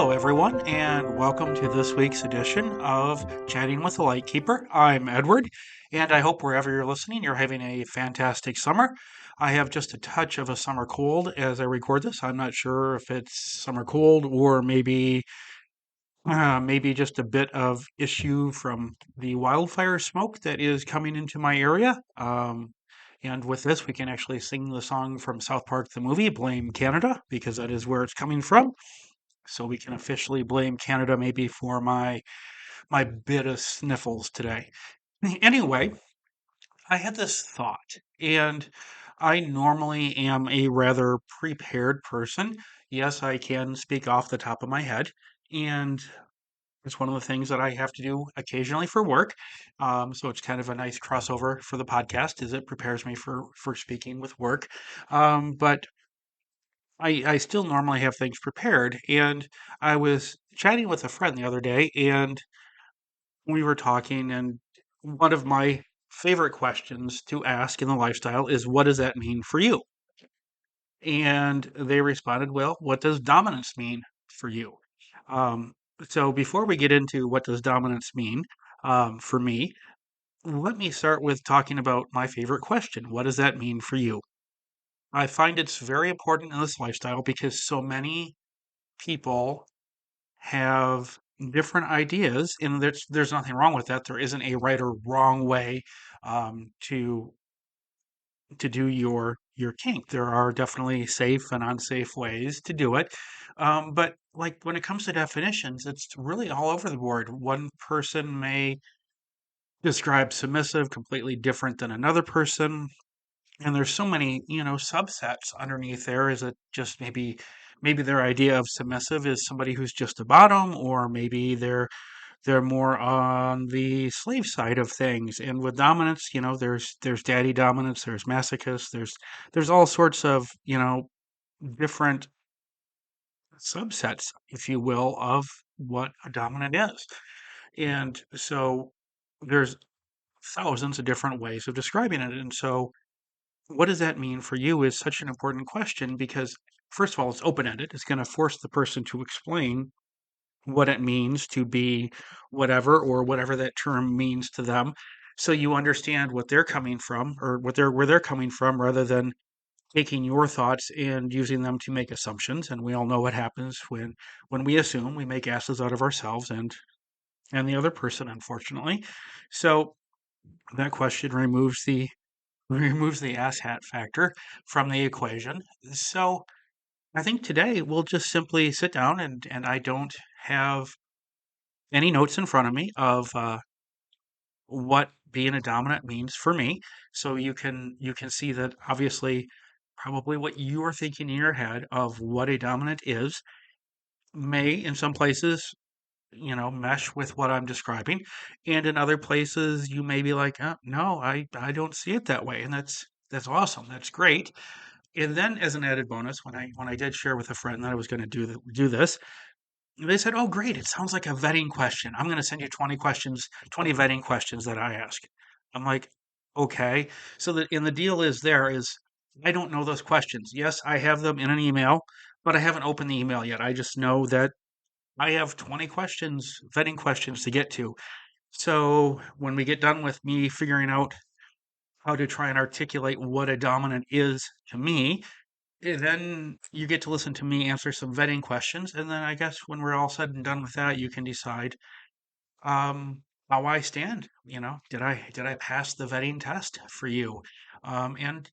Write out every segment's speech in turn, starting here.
Hello, everyone, and welcome to this week's edition of Chatting with the Lightkeeper. I'm Edward, and I hope wherever you're listening, you're having a fantastic summer. I have just a touch of a summer cold as I record this. I'm not sure if it's summer cold or maybe just a bit of issue from the wildfire smoke that is coming into my area. And with this, we can actually sing the song from South Park, the movie, Blame Canada, because that is where it's coming from. So we can officially blame Canada maybe for my bit of sniffles today. Anyway, I had this thought, and I normally am a rather prepared person. Yes, I can speak off the top of my head, and it's one of the things that I have to do occasionally for work. So it's kind of a nice crossover for the podcast, is it prepares me for speaking with work. But I still normally have things prepared, and I was chatting with a friend the other day, and we were talking, and one of my favorite questions to ask in the lifestyle is, "What does that mean for you?" And they responded, "Well, what does dominance mean for you?" Um, so before we get into what does dominance mean for me, let me start with talking about my favorite question. What does that mean for you? I find it's very important in this lifestyle because so many people have different ideas, and there's nothing wrong with that. There isn't a right or wrong way to do your kink. There are definitely safe and unsafe ways to do it. But like when it comes to definitions, it's really all over the board. One person may describe submissive completely different than another person, and there's so many subsets underneath there. Is it just maybe their idea of submissive is somebody who's just a bottom, or maybe they're more on the slave side of things. And with dominance, there's daddy dominance, there's masochist, there's all sorts of different subsets, if you will, of what a dominant is. And so there's thousands of different ways of describing it. And so what does that mean for you is such an important question because, first of all, it's open ended. It's going to force the person to explain what it means to be whatever or whatever that term means to them. So you understand what they're coming from or where they're coming from rather than taking your thoughts and using them to make assumptions. And we all know what happens when we assume we make asses out of ourselves and the other person, unfortunately. So that question removes the asshat factor from the equation. So I think today we'll just simply sit down and I don't have any notes in front of me of what being a dominant means for me. So you can see that obviously probably what you are thinking in your head of what a dominant is may in some places mesh with what I'm describing, and in other places you may be like, no, I don't see it that way, and that's awesome, that's great. And then as an added bonus, when I did share with a friend that I was going to do this, they said, "Oh, great! It sounds like a vetting question. I'm going to send you 20 questions, 20 vetting questions that I ask." I'm like, "Okay." So the deal is there is I don't know those questions. Yes, I have them in an email, but I haven't opened the email yet. I just know that I have 20 questions, vetting questions to get to. So when we get done with me figuring out how to try and articulate what a dominant is to me, then you get to listen to me answer some vetting questions, and then I guess when we're all said and done with that, you can decide how I stand. Did I pass the vetting test for you? And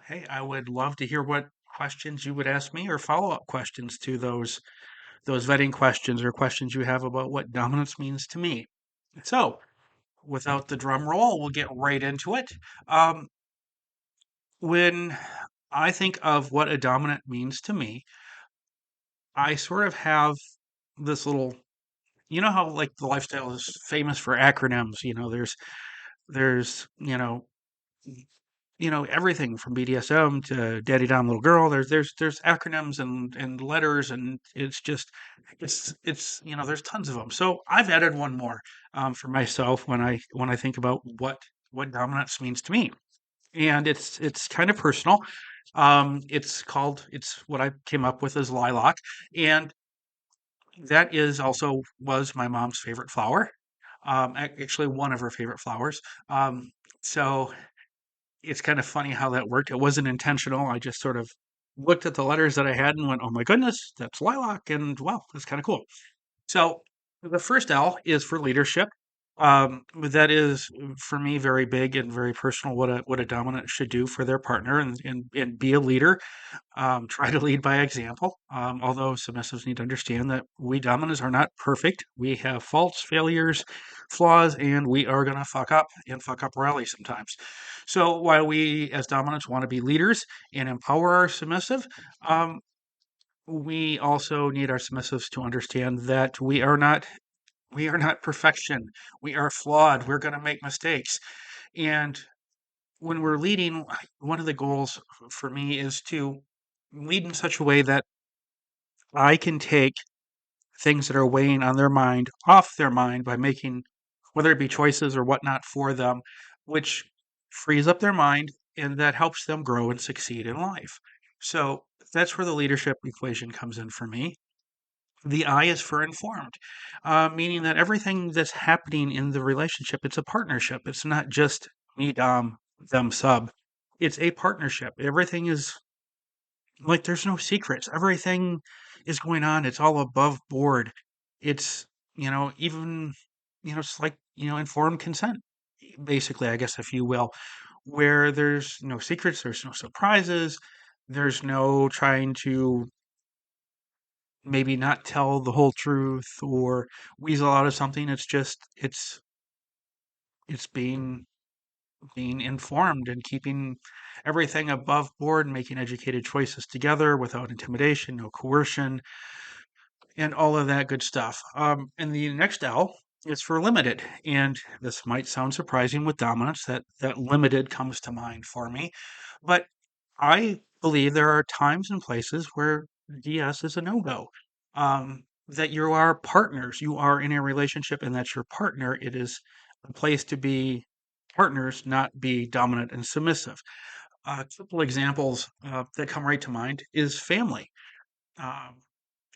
hey, I would love to hear what questions you would ask me or follow-up questions to those vetting questions or questions you have about what dominance means to me. So, without the drum roll, we'll get right into it. Um, when I think of what a dominant means to me, I sort of have this little, how like the lifestyle is famous for acronyms. There's everything from BDSM to Daddy Dom Little Girl. There's acronyms and letters, and it's there's tons of them. So I've added one more for myself when I think about what dominance means to me, and it's kind of personal. It's what I came up with as lilac, and That is also was my mom's favorite flower. Actually, one of her favorite flowers. So it's kind of funny how that worked. It wasn't intentional. I just sort of looked at the letters that I had and went, "Oh my goodness, that's lilac," and wow, that's kind of cool. So the first L is for leadership. That is for me very big and very personal. What a dominant should do for their partner and be a leader. Try to lead by example. Although submissives need to understand that we dominants are not perfect. We have faults, failures, flaws, and we are going to fuck up and fuck up royally sometimes. So while we as dominants want to be leaders and empower our submissive, um, we also need our submissives to understand that we are not perfection. We are flawed. We're going to make mistakes. And when we're leading, one of the goals for me is to lead in such a way that I can take things that are weighing on their mind off their mind by making, whether it be choices or whatnot for them, which frees up their mind and that helps them grow and succeed in life. So that's where the leadership equation comes in for me. The I is for informed, meaning that everything that's happening in the relationship, it's a partnership. It's not just me dom, them sub. It's a partnership. Everything is like there's no secrets. Everything is going on. It's all above board. It's even it's like informed consent, basically, I guess, if you will, where there's no secrets, there's no surprises, there's no trying to maybe not tell the whole truth or weasel out of something. It's just it's being informed and keeping everything above board, making educated choices together without intimidation, no coercion, and all of that good stuff. And the next L is for limited, and this might sound surprising with dominance that limited comes to mind for me, but I believe there are times and places where DS is a no-go. That you are partners, you are in a relationship, and that's your partner. It is a place to be partners, not be dominant and submissive. A couple examples that come right to mind is family. Um,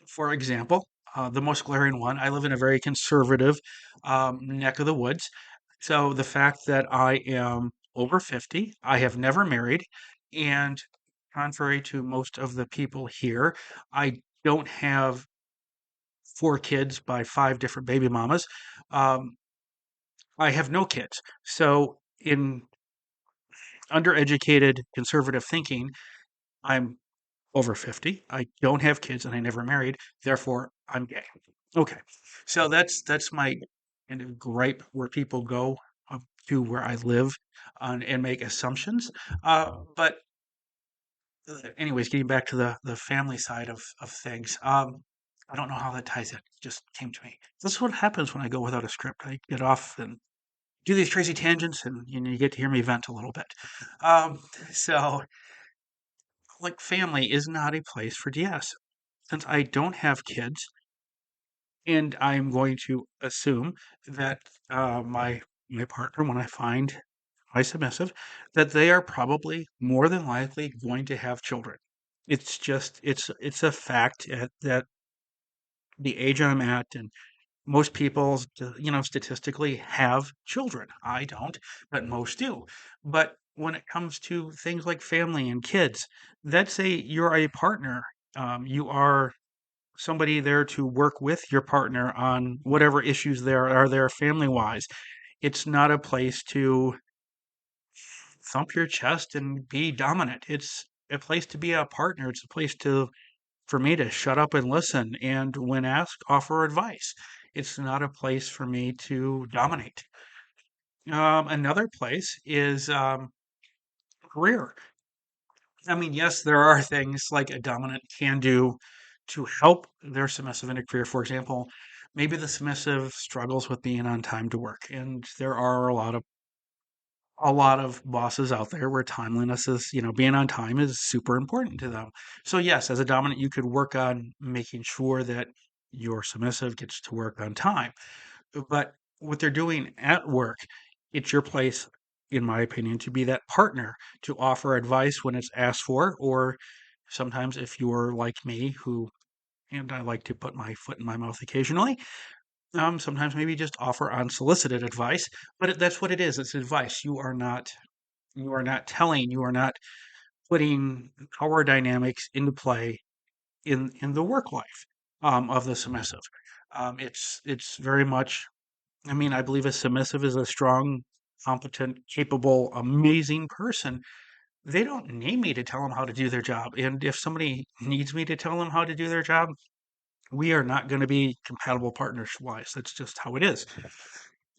for example, the most glaring one, I live in a very conservative neck of the woods. So the fact that I am over 50, I have never married, and contrary to most of the people here, I don't have four kids by five different baby mamas. Um, I have no kids. So in undereducated conservative thinking, I'm over 50. I don't have kids and I never married. Therefore, I'm gay. Okay. So that's my kind of gripe where people go up to where I live and make assumptions. But anyways, getting back to the family side of things. I don't know how that ties in. It just came to me. This is what happens when I go without a script. I get off and do these crazy tangents, and you get to hear me vent a little bit. Um, so, like, family is not a place for DS. Since I don't have kids, and I'm going to assume that my partner, when I find my submissive, that they are probably more than likely going to have children. It's just it's a fact that the age I'm at and most people, statistically have children. I don't, but most do. But when it comes to things like family and kids, you're a partner. You are somebody there to work with your partner on whatever issues there family wise. It's not a place to thump your chest and be dominant. It's a place to be a partner. It's a place to for me to shut up and listen and when asked offer advice. It's not a place for me to dominate. Another place is career. I mean, yes, there are things like a dominant can do to help their submissive in a career. For example, maybe the submissive struggles with being on time to work, and there are a lot of bosses out there where timeliness is, being on time is super important to them. So yes, as a dominant, you could work on making sure that your submissive gets to work on time. But what they're doing at work, it's your place, in my opinion, to be that partner to offer advice when it's asked for, or sometimes if you're like me, who and I like to put my foot in my mouth occasionally. Sometimes maybe just offer unsolicited advice, but that's what it is. It's advice. You are not telling, you are not putting power dynamics into play in the work life of the submissive. It's very much. I mean, I believe a submissive is a strong, competent, capable, amazing person. They don't need me to tell them how to do their job. And if somebody needs me to tell them how to do their job, we are not going to be compatible partners wise. That's just how it is.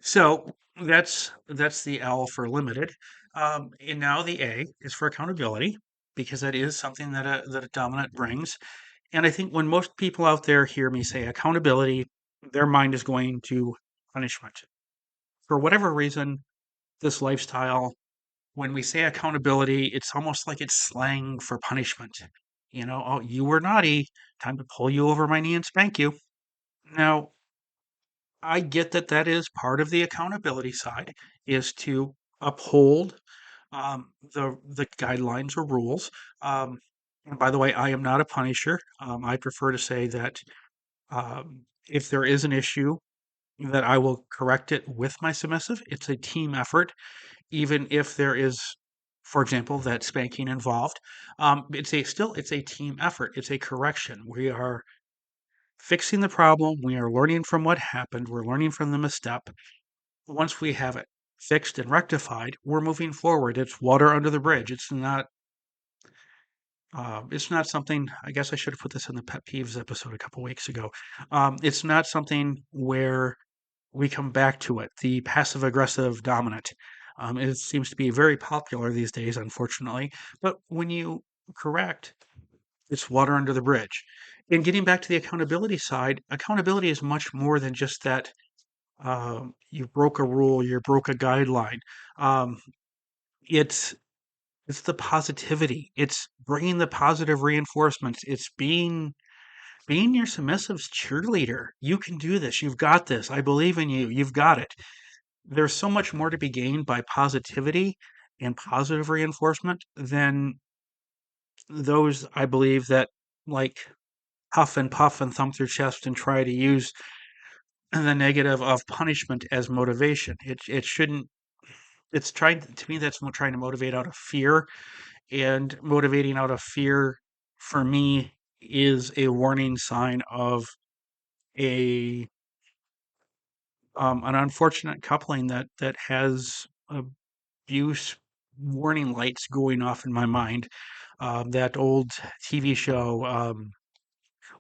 So that's the L for limited. And now the A is for accountability because that is something that a dominant brings. And I think when most people out there hear me say accountability, their mind is going to punishment. For whatever reason, this lifestyle, when we say accountability, it's almost like it's slang for punishment. You know, oh, you were naughty, time to pull you over my knee and spank you. Now, I get that that is part of the accountability side, is to uphold the guidelines or rules. And by the way, I am not a punisher. I prefer to say that if there is an issue, that I will correct it with my submissive. It's a team effort, even if there is, for example, that spanking involved. It's a team effort. It's a correction. We are fixing the problem. We are learning from what happened. We're learning from the misstep. Once we have it fixed and rectified, we're moving forward. It's water under the bridge. It's not something. I guess I should have put this in the pet peeves episode a couple weeks ago. It's not something where we come back to it. The passive aggressive dominant. It seems to be very popular these days, unfortunately. But when you correct, it's water under the bridge. And getting back to the accountability side, accountability is much more than just that you broke a rule, you broke a guideline. Um, it's it's the positivity. It's bringing the positive reinforcements. It's being your submissive's cheerleader. You can do this. You've got this. I believe in you. You've got it. There's so much more to be gained by positivity and positive reinforcement than those I believe that like huff and puff and thump their chest and try to use the negative of punishment as motivation. It shouldn't. It's trying to me. That's trying to motivate out of fear, and motivating out of fear for me is a warning sign of a an unfortunate coupling that has abuse warning lights going off in my mind. That old TV show,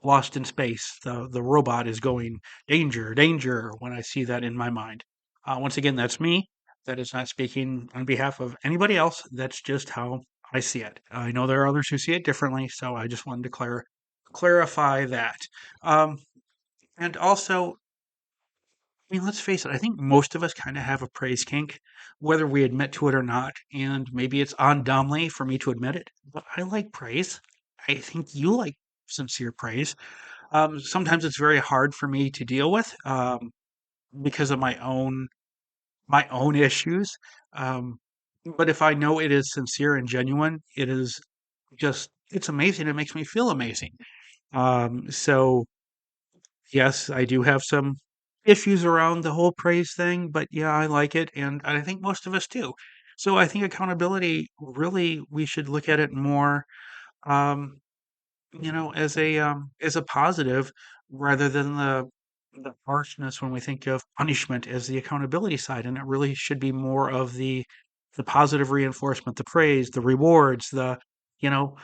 Lost in Space, the robot is going danger, danger when I see that in my mind. Once again, that's me. That is not speaking on behalf of anybody else. That's just how I see it. I know there are others who see it differently, so I just wanted to clarify that. Um, and also, I mean, let's face it, I think most of us kind of have a praise kink, whether we admit to it or not. And maybe it's on dumbly for me to admit it, but I like praise. I think you like sincere praise. Sometimes it's very hard for me to deal with because of my own issues. Um, but if I know it is sincere and genuine, it is just it's amazing. It makes me feel amazing. So yes, I do have some issues around the whole praise thing, but yeah, I like it, and I think most of us do. So I think accountability really we should look at it more, um, as a positive rather than the harshness when we think of punishment as the accountability side, and it really should be more of the positive reinforcement, the praise, the rewards, you know,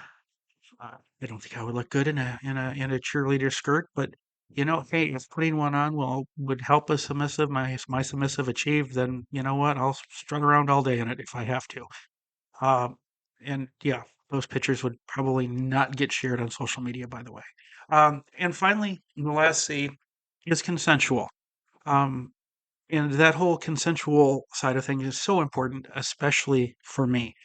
I don't think I would look good in a cheerleader skirt, but hey, if putting one on would help a submissive, my submissive achieve, then you know what? I'll strut around all day in it if I have to. Um, and yeah, those pictures would probably not get shared on social media, by the way. And finally, the last C is consensual. Um, and that whole consensual side of things is so important, especially for me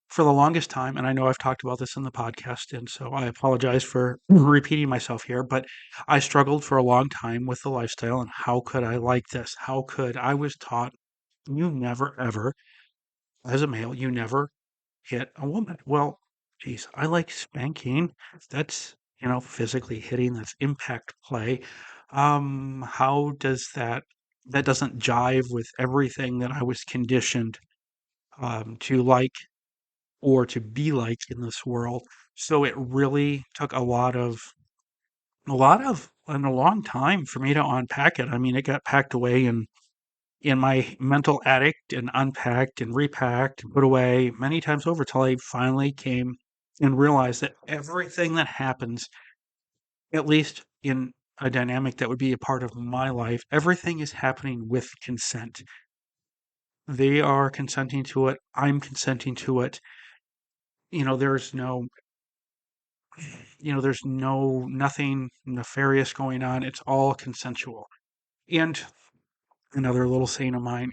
for the longest time, and I know I've talked about this in the podcast, and so I apologize for repeating myself here, but I struggled for a long time with the lifestyle and how could I like this? How could I was taught you never ever, as a male, you never hit a woman. Well, geez, I like spanking. That's physically hitting, that's impact play. How does that doesn't jive with everything that I was conditioned to like or to be like in this world. So it really took and a long time for me to unpack it. I mean, it got packed away in my mental attic and unpacked and repacked and put away many times over till I finally came and realized that everything that happens, at least in a dynamic that would be a part of my life, everything is happening with consent. They are consenting to it. I'm consenting to it. You know, there's no, there's nothing nefarious going on. It's all consensual. And another little saying of mine,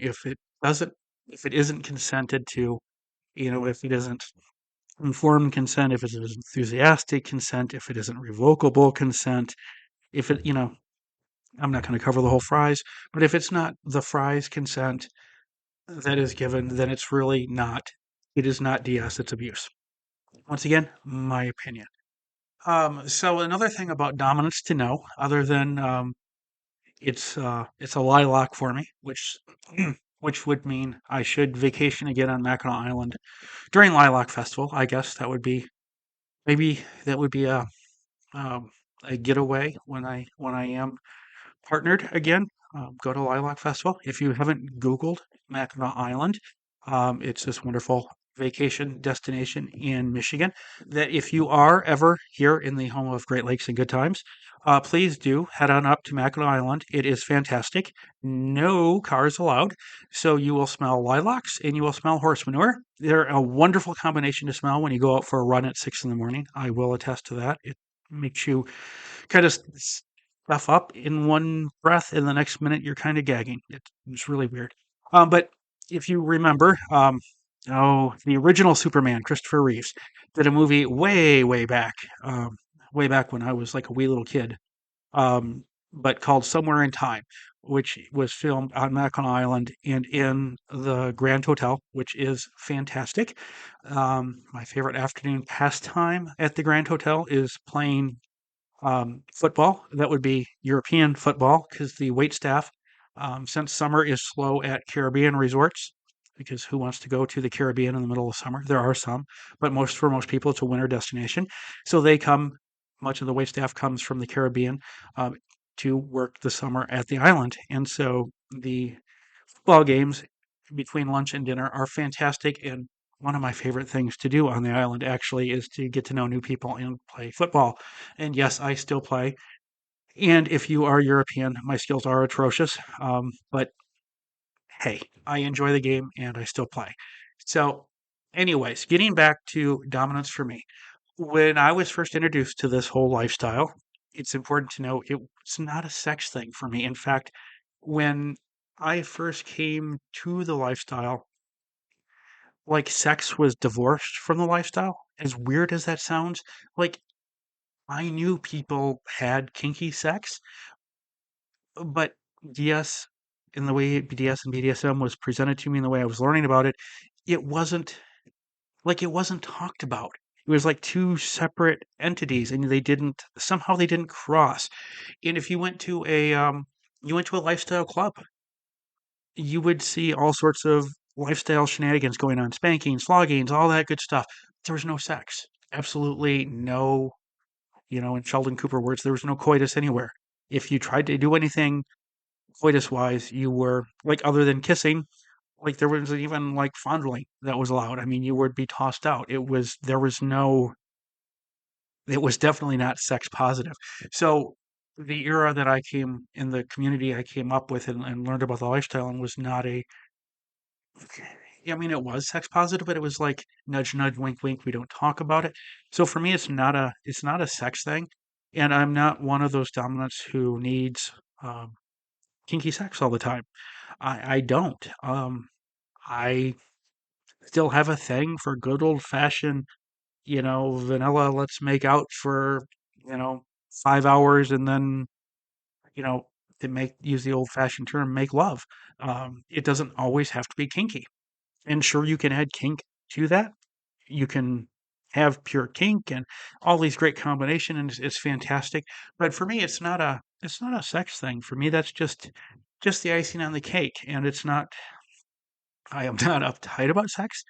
doesn't, if it isn't consented to, if it isn't informed consent, if it is enthusiastic consent, if it isn't revocable consent, if it, I'm not going to cover the whole fries, but if it's not the fries consent that is given, then it is not DS, it's abuse. Once again, my opinion. So another thing about dominance to know, other than it's a lilac for me, which would mean I should vacation again on Mackinac Island during Lilac Festival. I guess maybe that would be um, a getaway when I am partnered again. Go to Lilac Festival. If you haven't Googled Mackinac Island, it's this wonderful vacation destination in Michigan that if you are ever here in the home of Great Lakes and good times, please do head on up to Mackinac Island. It is fantastic. No cars allowed. So you will smell lilacs and you will smell horse manure. They're a wonderful combination to smell when you go out for a run at 6 in the morning. I will attest to that. It makes you kind of stuff up in one breath, and the next minute you're kind of gagging. It's really weird. But if you remember, the original Superman, Christopher Reeves, did a movie way back when I was like a wee little kid, but called Somewhere in Time, which was filmed on Mackinac Island and in the Grand Hotel, which is fantastic. My favorite afternoon pastime at the Grand Hotel is playing football. That would be European football because the wait staff, since summer is slow at Caribbean resorts, because who wants to go to the Caribbean in the middle of summer? There are some, but for most people, it's a winter destination. So much of the wait staff comes from the Caribbean um, to work the summer at the island. And so the football games between lunch and dinner are fantastic. And one of my favorite things to do on the island actually is to get to know new people and play football. And yes, I still play. And if you are European, my skills are atrocious. But hey, I enjoy the game and I still play. So, anyways, getting back to dominance for me. When I was first introduced to this whole lifestyle, it's important to know it's not a sex thing for me. In fact, when I first came to the lifestyle, like sex was divorced from the lifestyle. As weird as that sounds, like I knew people had kinky sex, but DS in the way BDS and BDSM was presented to me in the way I was learning about it, it wasn't it wasn't talked about. It was like two separate entities and they didn't cross. And if you went to a lifestyle club, you would see all sorts of lifestyle shenanigans going on, spankings, floggings, all that good stuff. There was no sex. Absolutely no, in Sheldon Cooper words, there was no coitus anywhere. If you tried to do anything coitus wise, you were like other than kissing, like there wasn't even like fondling that was allowed. I mean, you would be tossed out. It was definitely not sex positive. So the era that I came in the community I came up with and learned about the lifestyle and was not a I mean, it was sex positive, but it was like nudge, nudge, wink, wink. We don't talk about it. So for me, it's not a sex thing, and I'm not one of those dominants who needs kinky sex all the time. I don't. I still have a thing for good old fashioned, vanilla. Let's make out for 5 hours and then you know to make use the old fashioned term make love. It doesn't always have to be kinky. And sure, you can add kink to that. You can. have pure kink and all these great combination, and it's fantastic. But for me, it's not a sex thing. For me, that's just the icing on the cake, and it's not. I am not uptight about sex,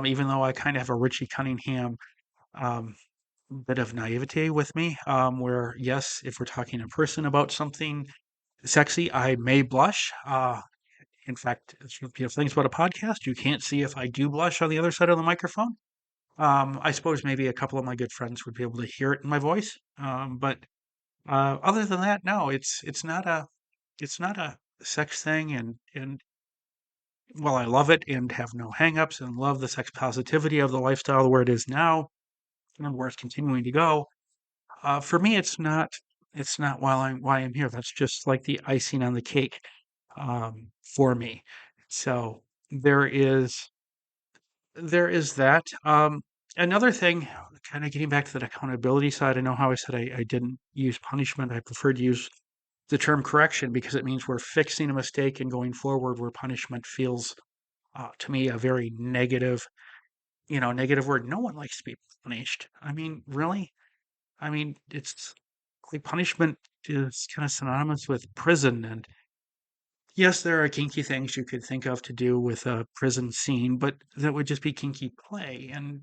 even though I kind of have a Richie Cunningham um, bit of naivete with me, where yes, if we're talking in person about something sexy, I may blush. In fact, it's one of the beautiful things about a podcast. You can't see if I do blush on the other side of the microphone. I suppose maybe a couple of my good friends would be able to hear it in my voice. But other than that, no, it's not a sex thing. And while I love it and have no hangups and love the sex positivity of the lifestyle where it is now and where it's continuing to go, for me, it's not why I'm here. That's just like the icing on the cake for me. So there is there is that. Another thing, kind of getting back to that accountability side. I know how I said I didn't use punishment. I prefer to use the term correction because it means we're fixing a mistake and going forward. Where punishment feels to me a very negative, negative word. No one likes to be punished. I mean, really? I mean, it's like punishment is kind of synonymous with prison. And yes, there are kinky things you could think of to do with a prison scene, but that would just be kinky play. And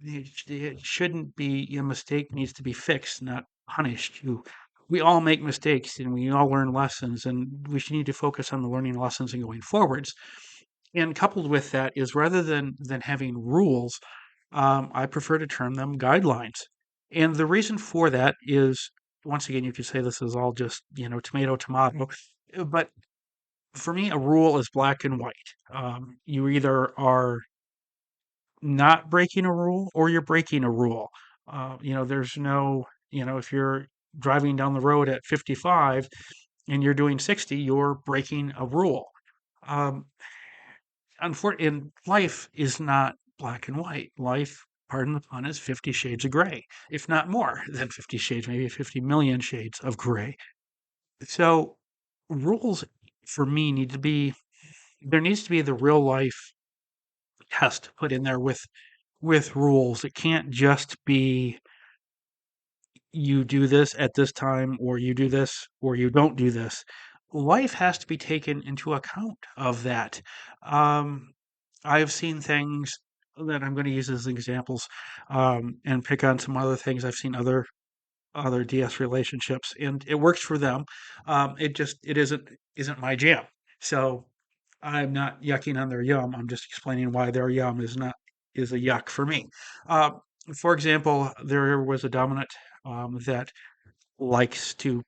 it shouldn't be a mistake needs to be fixed, not punished. We all make mistakes and we all learn lessons, and we should need to focus on the learning lessons and going forwards. And coupled with that is rather than having rules, I prefer to term them guidelines. And the reason for that is, once again, you could say this is all just, tomato, tomato. But for me, a rule is black and white. You either are not breaking a rule or you're breaking a rule. There's no, if you're driving down the road at 55 and you're doing 60, you're breaking a rule. Um, in life is not black and white. Life, pardon the pun, is 50 shades of gray, if not more than 50 shades, maybe 50 million shades of gray. So rules for me need to be there needs to be the real life test put in there with rules. It can't just be you do this at this time or you do this or you don't do this. Life has to be taken into account of that. Um, I've seen things that I'm going to use as examples and pick on some other things. I've seen other DS relationships, and it works for them. It isn't my jam. So I'm not yucking on their yum. I'm just explaining why their yum is a yuck for me. Uh, for example, there was a dominant that likes to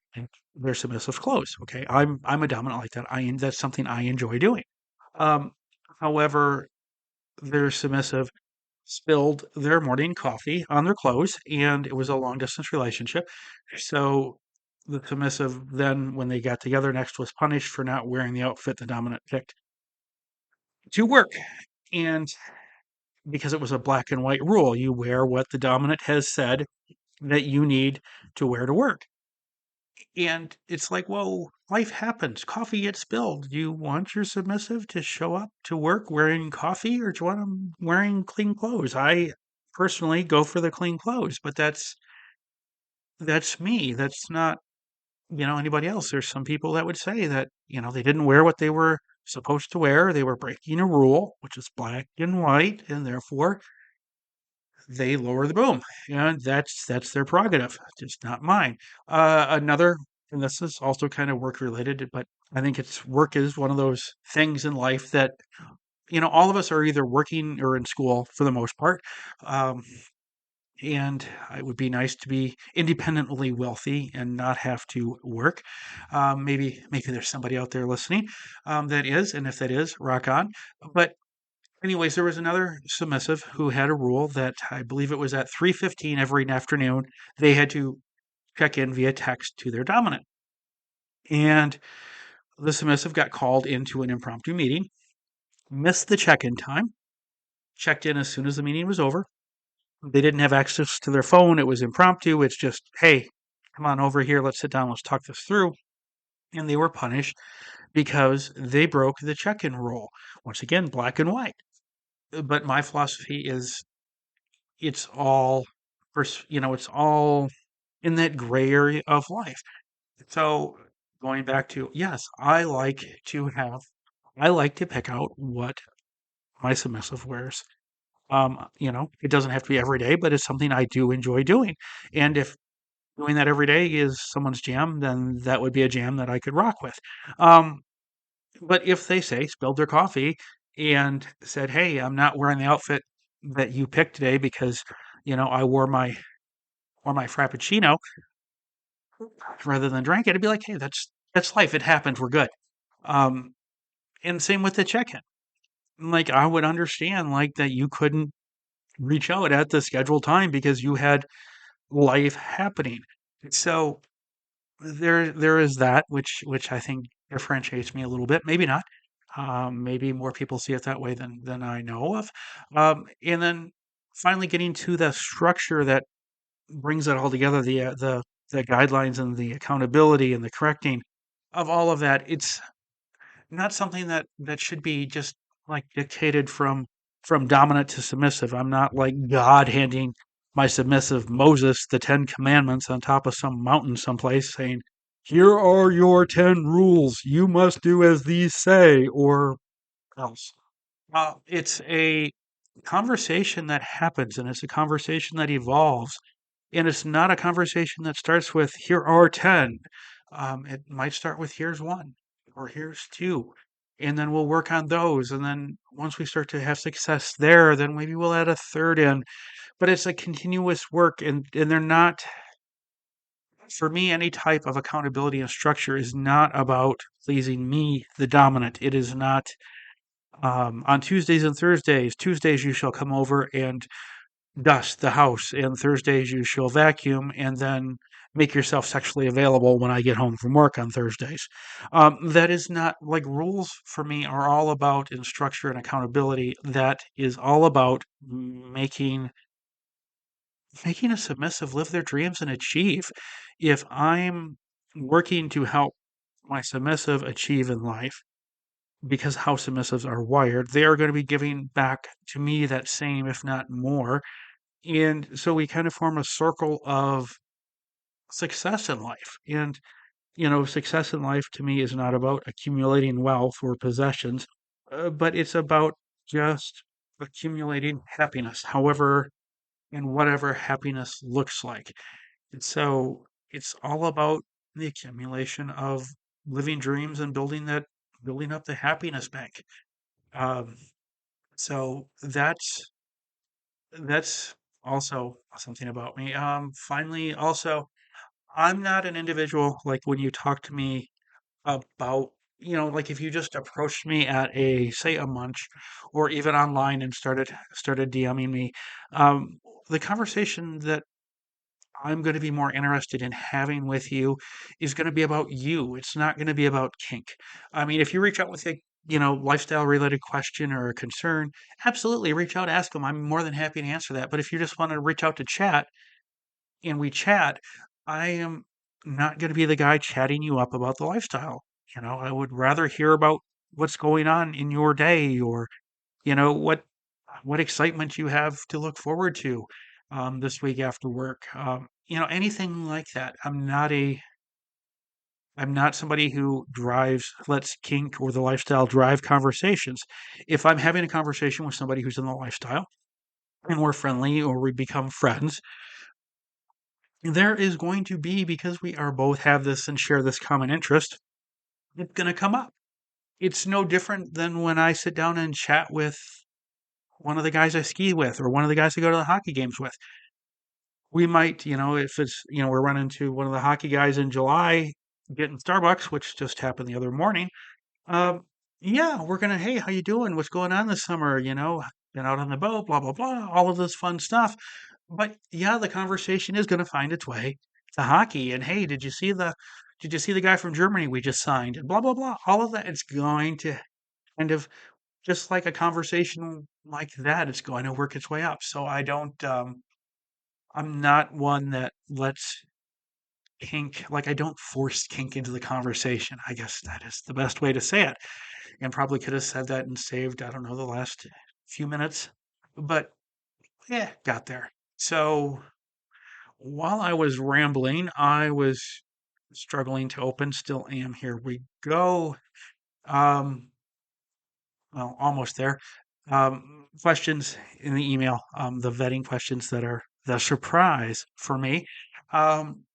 wear submissive clothes. Okay, I'm a dominant like that. That's something I enjoy doing. Um, However, their submissive spilled their morning coffee on their clothes, and it was a long distance relationship. So the submissive then, when they got together next, was punished for not wearing the outfit the dominant picked to work. And because it was a black and white rule, you wear what the dominant has said that you need to wear to work. And it's like, well, life happens. Coffee gets spilled. Do you want your submissive to show up to work wearing coffee or do you want them wearing clean clothes? I personally go for the clean clothes, but that's me. That's not, anybody else. There's some people that would say that, they didn't wear what they were supposed to wear. They were breaking a rule, which is black and white, and therefore they lower the boom, and that's their prerogative, just not mine. Another, and this is also kind of work related, but I think it's work is one of those things in life that all of us are either working or in school for the most part. Um, and it would be nice to be independently wealthy and not have to work. Maybe there's somebody out there listening that is, and if that is, rock on. But anyways, there was another submissive who had a rule that I believe it was at 3:15 every afternoon, they had to check in via text to their dominant. And the submissive got called into an impromptu meeting, missed the check-in time, checked in as soon as the meeting was over. They didn't have access to their phone. It was impromptu. It's just, hey, come on over here. Let's sit down. Let's talk this through. And they were punished because they broke the check-in rule. Once again, black and white. But my philosophy is it's all, it's all in that gray area of life. So going back to, yes, I like to pick out what my submissive wears. It doesn't have to be every day, but it's something I do enjoy doing. And if doing that every day is someone's jam, then that would be a jam that I could rock with. Um, but if they say spilled their coffee and said, "Hey, I'm not wearing the outfit that you picked today because, I wore my frappuccino rather than drank it," I'd be like, "Hey, that's life. It happened. We're good." Um, and same with the check-in. Like I would understand like that you couldn't reach out at the scheduled time because you had life happening. So there is that which I think differentiates me a little bit. Maybe not. Maybe more people see it that way than I know of. And then finally getting to the structure that brings it all together, the guidelines and the accountability and the correcting of all of that. It's not something that should be just like dictated from dominant to submissive. I'm not like God handing my submissive Moses the 10 commandments on top of some mountain someplace saying, "Here are your 10 rules. You must do as these say or else." It's a conversation that happens and it's a conversation that evolves. And it's not a conversation that starts with, "Here are 10." It might start with, "Here's one," or "Here's two." And then we'll work on those. And then once we start to have success there, then maybe we'll add a third in. But it's a continuous work. And they're not, for me, any type of accountability and structure is not about pleasing me, the dominant. It is not on Tuesdays and Thursdays. Tuesdays, you shall come over and dust the house, and Thursdays you shall vacuum, and then make yourself sexually available when I get home from work on Thursdays. That is not like rules for me are all about in structure and accountability. That is all about making a submissive live their dreams and achieve. If I'm working to help my submissive achieve in life, because how submissives are wired, they are going to be giving back to me that same, if not more. And so we kind of form a circle of success in life. And, success in life to me is not about accumulating wealth or possessions, but it's about just accumulating happiness, however and whatever happiness looks like. And so it's all about the accumulation of living dreams and building up the happiness bank. Um, so that's also something about me. Finally, also, I'm not an individual like when you talk to me about, like if you just approached me at say a munch or even online and started DMing me, um, the conversation that I'm going to be more interested in having with you is going to be about you. It's not going to be about kink. I mean, if you reach out with a, lifestyle related question or a concern, absolutely reach out, ask them. I'm more than happy to answer that. But if you just want to reach out to chat and we chat, I am not going to be the guy chatting you up about the lifestyle. I would rather hear about what's going on in your day or, what excitement you have to look forward to this week after work. Anything like that. I'm not somebody who lets kink or the lifestyle drive conversations. If I'm having a conversation with somebody who's in the lifestyle and we're friendly or we become friends, there is going to be, because we are both have this and share this common interest, it's going to come up. It's no different than when I sit down and chat with one of the guys I ski with or one of the guys I go to the hockey games with. We might, if it's, we're running to one of the hockey guys in July getting Starbucks, which just happened the other morning. Um, yeah, we're gonna, "Hey, how you doing? What's going on this summer? Been out on the boat, blah, blah, blah, all of this fun stuff." But yeah, the conversation is gonna find its way to hockey. And hey, did you see the guy from Germany we just signed? And blah, blah, blah. All of that, it's going to kind of just like a conversation like that, it's going to work its way up. So I'm not one that lets kink, like I don't force kink into the conversation. I guess that is the best way to say it. And probably could have said that and saved, I don't know, the last few minutes. But Yeah, got there. So while I was rambling, I was struggling to open. Still am. Here we go. Um, well, almost there. Questions in the email, the vetting questions that are the surprise for me. Um,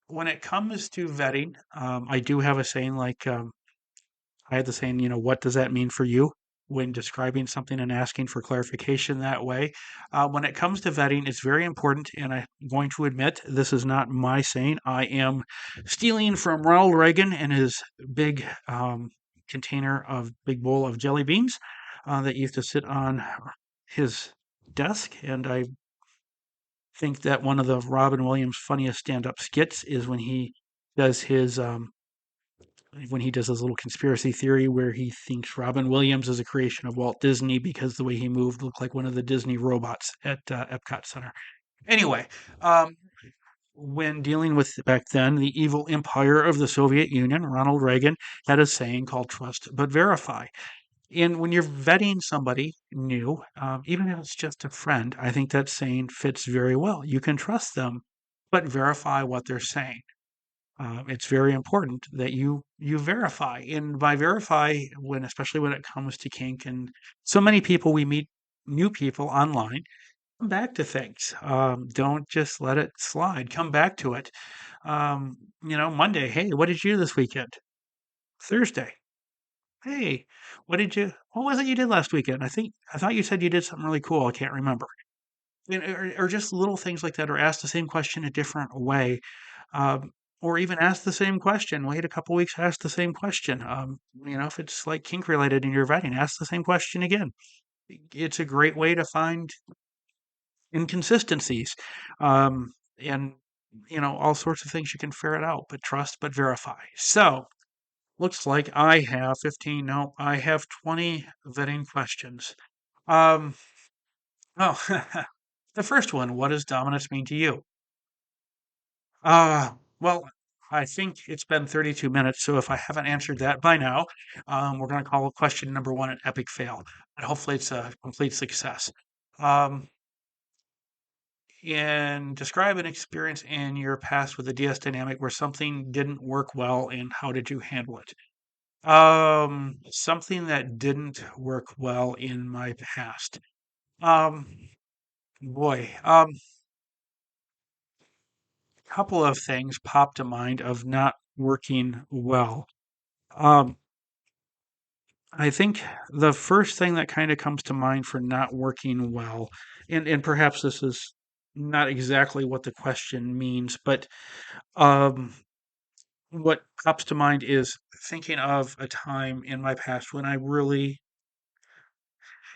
when it comes to vetting, I do have a saying like, I had the saying, what does that mean for you when describing something and asking for clarification that way? When it comes to vetting, it's very important, and I'm going to admit this is not my saying. I am stealing from Ronald Reagan and his big container of big bowl of jelly beans that used to sit on his desk. And I think that one of the Robin Williams funniest stand-up skits is does his when he does his little conspiracy theory where he thinks Robin Williams is a creation of Walt Disney because the way he moved looked like one of the Disney robots at Epcot Center. Anyway, um, when dealing with back then the evil empire of the Soviet Union, Ronald Reagan had a saying called "trust but verify." And when you're vetting somebody new, even if it's just a friend, I think that saying fits very well. You can trust them, but verify what they're saying. It's very important that you verify, and by verify, when especially when it comes to kink, and so many people we meet new people online. Come back to things. Don't just let it slide. Come back to it. Monday. Hey, what did you do this weekend? Thursday. Hey, what was it you did last weekend? I thought you said you did something really cool. I can't remember. Or just little things like that, or ask the same question a different way, or even ask the same question. Wait a couple weeks, ask the same question. If it's like kink related in your vetting, ask the same question again. It's a great way to find inconsistencies, and all sorts of things you can ferret out. But trust, but verify. So looks like I have 15. No, I have 20 vetting questions. Um, oh, the first one: what does dominance mean to you? Well, I think it's been 32 minutes, so if I haven't answered that by now, we're going to call question number one an epic fail, and hopefully it's a complete success. Um, and describe an experience in your past with the DS dynamic where something didn't work well, and how did you handle it? Something that didn't work well in my past. Um, boy, couple of things pop to mind of not working well. Um, I think the first thing that kind of comes to mind for not working well, and perhaps this is not exactly what the question means, but um, what pops to mind is thinking of a time in my past when I really,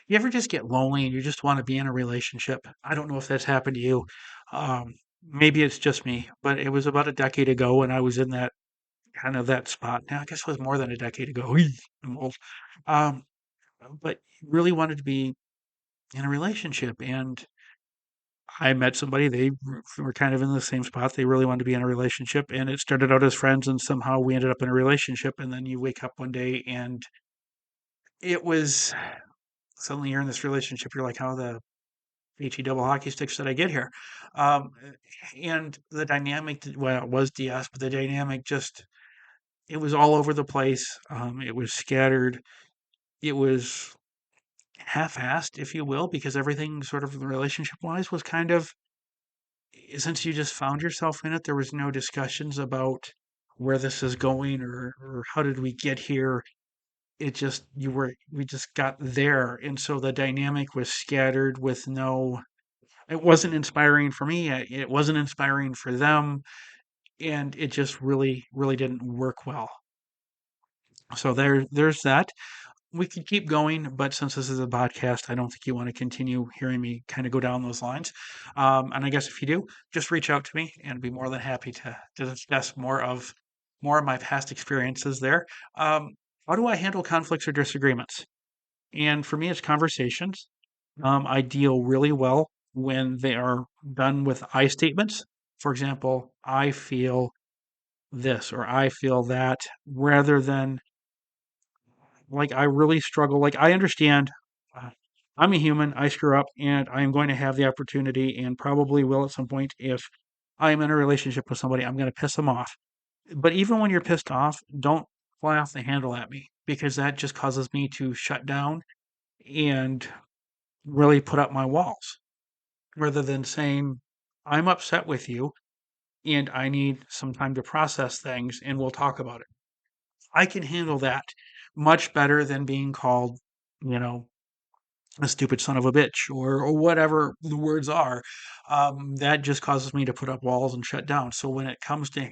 you ever just get lonely and you just want to be in a relationship? I don't know if that's happened to you. Um, Maybe it's just me, but it was about a decade ago and I was in that kind of that spot. Now, I guess it was more than a decade ago. I'm old. Um, but really wanted to be in a relationship. And I met somebody, were kind of in the same spot. They really wanted to be in a relationship. And it started out as friends, and somehow we ended up in a relationship. And then you wake up one day and it was suddenly you're in this relationship. You're like, how the HE double hockey sticks did I get here? Um, and the dynamic, well, it was DS, but the dynamic just, it was all over the place. It was scattered. It was half-assed, if you will, because everything sort of relationship-wise was kind of, since you just found yourself in it, there was no discussions about where this is going or how did we get here. It just we just got there, and so the dynamic was scattered with no. It wasn't inspiring for me. It wasn't inspiring for them, and it just really didn't work well. So there's that. We could keep going, but since this is a podcast, I don't think you want to continue hearing me kind of go down those lines. And I guess if you do, just reach out to me and I'd be more than happy to discuss more of my past experiences there. How do I handle conflicts or disagreements? And for me, it's conversations. I deal really well when they are done with I statements. For example, I feel this or I feel that, rather than like I really struggle. Like I understand. Uh, I'm a human, I screw up, and I am going to have the opportunity and probably will at some point if I'm in a relationship with somebody, I'm going to piss them off. But even when you're pissed off, don't fly off the handle at me because that just causes me to shut down and really put up my walls rather than saying, I'm upset with you and I need some time to process things and we'll talk about it. I can handle that much better than being called, you know, a stupid son of a bitch or whatever the words are. That just causes me to put up walls and shut down. So when it comes to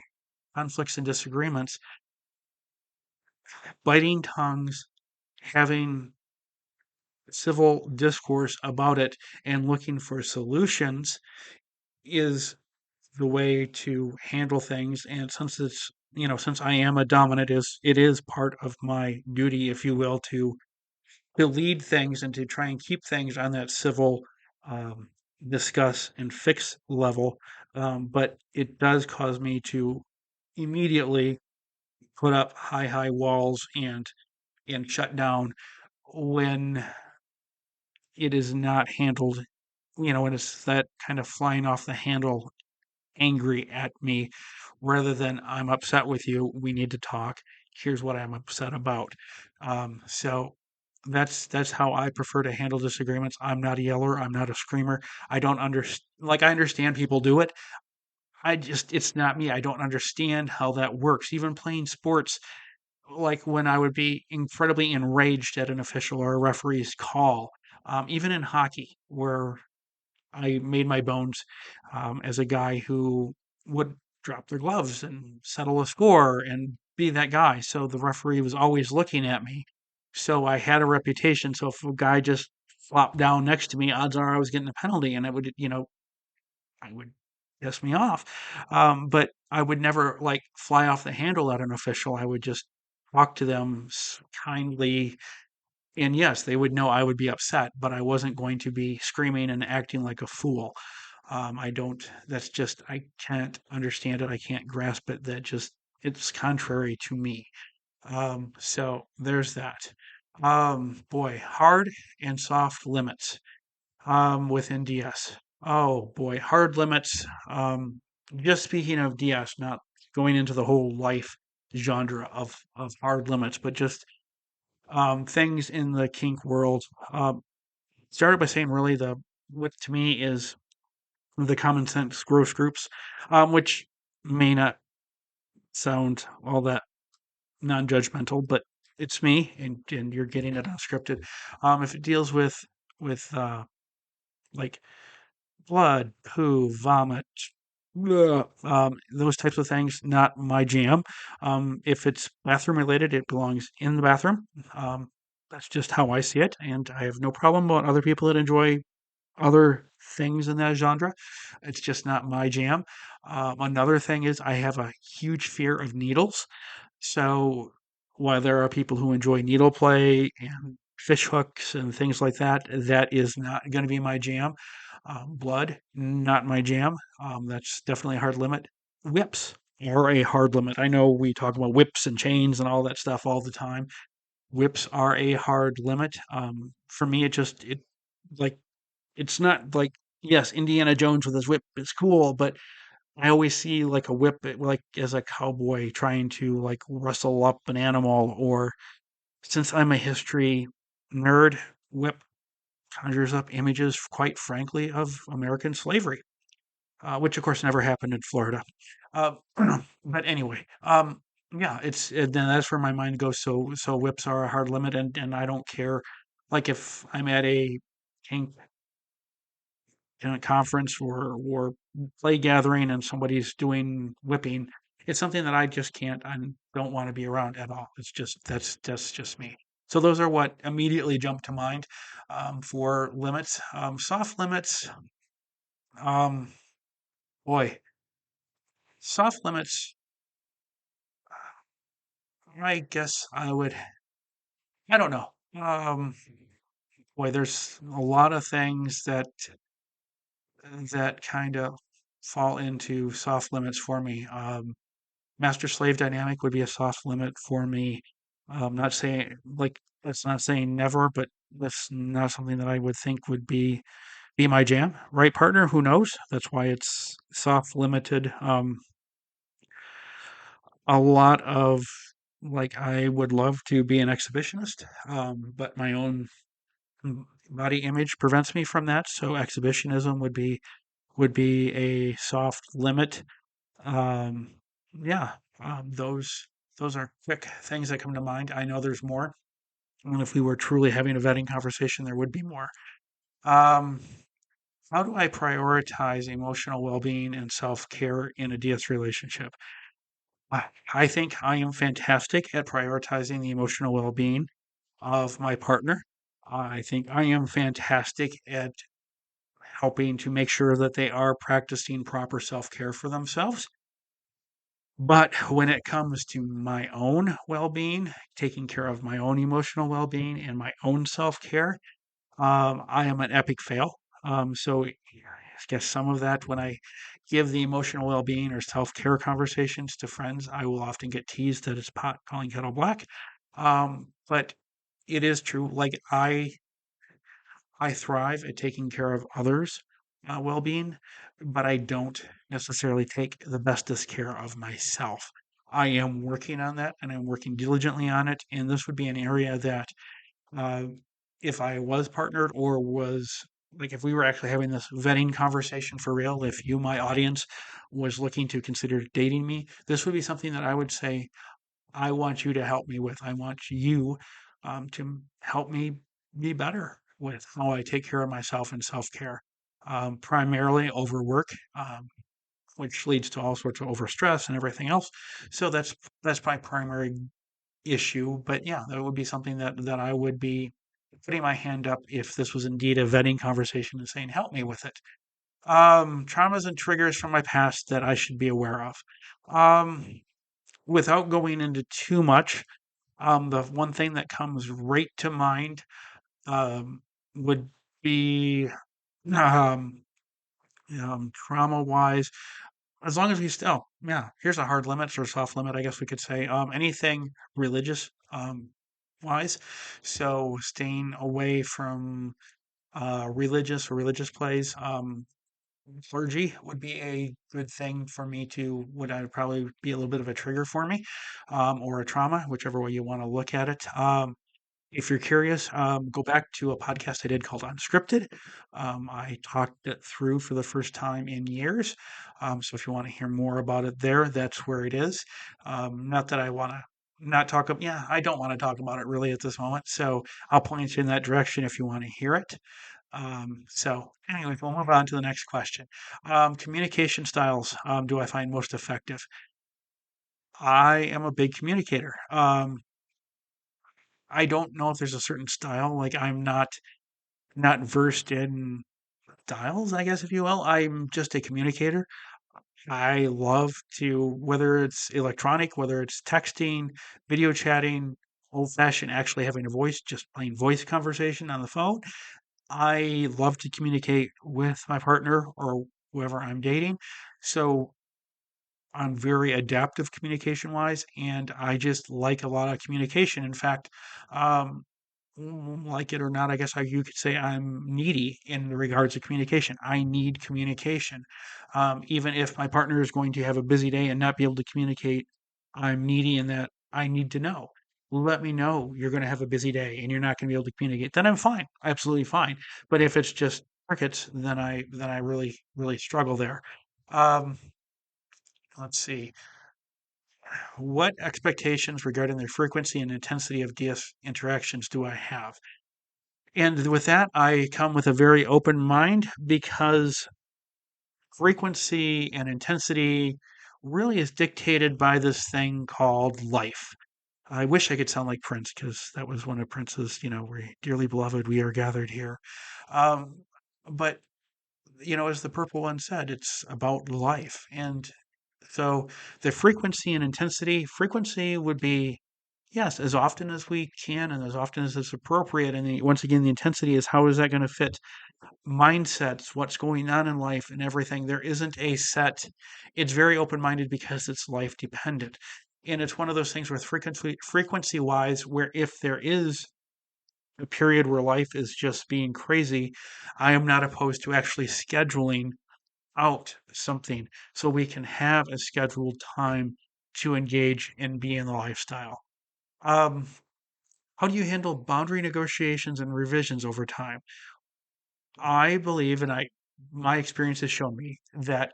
conflicts and disagreements, biting tongues, having civil discourse about it, and looking for solutions is the way to handle things. And since it's, since I am a dominant, it is part of my duty, if you will, to lead things and to try and keep things on that civil um, discuss and fix level. But it does cause me to immediately put up high walls and shut down when it is not handled, when it's that kind of flying off the handle angry at me rather than I'm upset with you. We need to talk. Here's what I'm upset about. So that's how I prefer to handle disagreements. I'm not a yeller. I'm not a screamer. I don't understand. Like I understand people do it. It's not me. I don't understand how that works. Even playing sports, like when I would be incredibly enraged at an official or a referee's call. Even in hockey, where I made my bones as a guy who would drop their gloves and settle a score and be that guy. So the referee was always looking at me. So I had a reputation. So if a guy just flopped down next to me, odds are I was getting a penalty, and it would, I would piss me off. But I would never like fly off the handle at an official. I would just talk to them kindly, and yes, they would know I would be upset, but I wasn't going to be screaming and acting like a fool. I don't, that's just, I can't understand it. I can't grasp it. It's contrary to me. So there's that. Boy, hard and soft limits, within DS. Oh boy, hard limits. Just speaking of DS, not going into the whole life genre of hard limits, but just things in the kink world. Started by saying really what to me is the common sense gross groups, which may not sound all that non-judgmental, but it's me, and you're getting it unscripted. If it deals with like blood, poo, vomit, those types of things, not my jam. If it's bathroom related, it belongs in the bathroom. Um, that's just how I see it, and I have no problem about other people that enjoy other things in that genre. It's just not my jam. Another thing is I have a huge fear of needles. So while there are people who enjoy needle play and fish hooks and things like that, that is not going to be my jam. Blood, not my jam. That's definitely a hard limit. Whips are a hard limit. I know we talk about whips and chains and all that stuff all the time. Whips are a hard limit. For me, it like it's not like, yes, Indiana Jones with his whip is cool, but I always see like a whip like as a cowboy trying to like rustle up an animal, or since I'm a history nerd, whip conjures up images, quite frankly, of American slavery, which of course never happened in Florida. Uh, but anyway, yeah, then that's where my mind goes. So whips are a hard limit, and I don't care. Like if I'm at a kink in a conference or play gathering and somebody's doing whipping, it's something that I just can't and don't want to be around at all. It's just that's just me. So those are what immediately jump to mind for limits. Soft limits, um, boy, soft limits. I guess I would. I don't know. Boy, there's a lot of things that kind of fall into soft limits for me. Master slave dynamic would be a soft limit for me. Not saying like that's not saying never, but That's not something that I would think would be my jam. Right partner, who knows? That's why it's soft limited. A lot of like I would love to be an exhibitionist, but my own body image prevents me from that. So exhibitionism would be a soft limit. Um, yeah, those are quick things that come to mind. I know there's more, and if we were truly having a vetting conversation, there would be more. Um, how do I prioritize emotional well-being and self-care in a DS relationship? I think I am fantastic at prioritizing the emotional well-being of my partner. I think I am fantastic at helping to make sure that they are practicing proper self-care for themselves. But when it comes to my own well-being, taking care of my own emotional well-being and my own self-care, I am an epic fail. So I guess some of that when I give the emotional well-being or self-care conversations to friends, I will often get teased that it's pot calling kettle black. But it is true. Like I thrive at taking care of others' well-being, but I don't necessarily take the bestest care of myself. I am working on that, and I'm working diligently on it. And this would be an area that uh, if I was partnered or was like if we were actually having this vetting conversation for real, if you, my audience, was looking to consider dating me, this would be something that I would say, I want you to help me with. I want you to help me be better with how I take care of myself and self care, primarily overwork. Which leads to all sorts of overstress and everything else. So that's my primary issue. But yeah, that would be something that I would be putting my hand up if this was indeed a vetting conversation and saying, help me with it. Traumas and triggers from my past that I should be aware of. Um, Without going into too much, the one thing that comes right to mind would be um, trauma wise. As long as we still, yeah, here's a hard limit or soft limit, I guess we could say. Anything religious wise. So staying away from religious or religious plays. Clergy would be a good thing for me to, would I probably be a little bit of a trigger for me, or a trauma, whichever way you want to look at it. If you're curious, go back to a podcast I did called Unscripted. I talked it through for the first time in years. So if you want to hear more about it there, that's where it is. Not that I want to not talk about, yeah, I don't want to talk about it really at this moment. So I'll point you in that direction if you want to hear it. So anyway, we'll move on to the next question. Communication styles, do I find most effective? I am a big communicator. I don't know if there's a certain style. Like I'm not versed in styles, I guess, if you will. I'm just a communicator. I love to, whether it's electronic, whether it's texting, video chatting, old fashioned actually having a voice, just plain voice conversation on the phone. I love to communicate with my partner or whoever I'm dating. So I'm very adaptive communication wise, and I just like a lot of communication. In fact, um, like it or not, I guess you could say I'm needy in regards to communication. I need communication. Even if my partner is going to have a busy day and not be able to communicate, I'm needy in that I need to know. Let me know you're going to have a busy day and you're not going to be able to communicate. Then I'm fine, absolutely fine. But if it's just crickets, then I really struggle there. Um, let's see. What expectations regarding the frequency and intensity of DS interactions do I have? And with that, I come with a very open mind because frequency and intensity really is dictated by this thing called life. I wish I could sound like Prince because that was one of Prince's, we dearly beloved, we are gathered here. Um, but, as the Purple One said, it's about life. And so the frequency would be, yes, as often as we can and as often as it's appropriate. And once again, the intensity is how is that going to fit mindsets, what's going on in life and everything. There isn't a set, it's very open-minded because it's life dependent. And it's one of those things with frequency wise, where if there is a period where life is just being crazy, I am not opposed to actually scheduling out something so we can have a scheduled time to engage and be in the lifestyle. Um, how do you handle boundary negotiations and revisions over time? I believe, and my experience has shown me that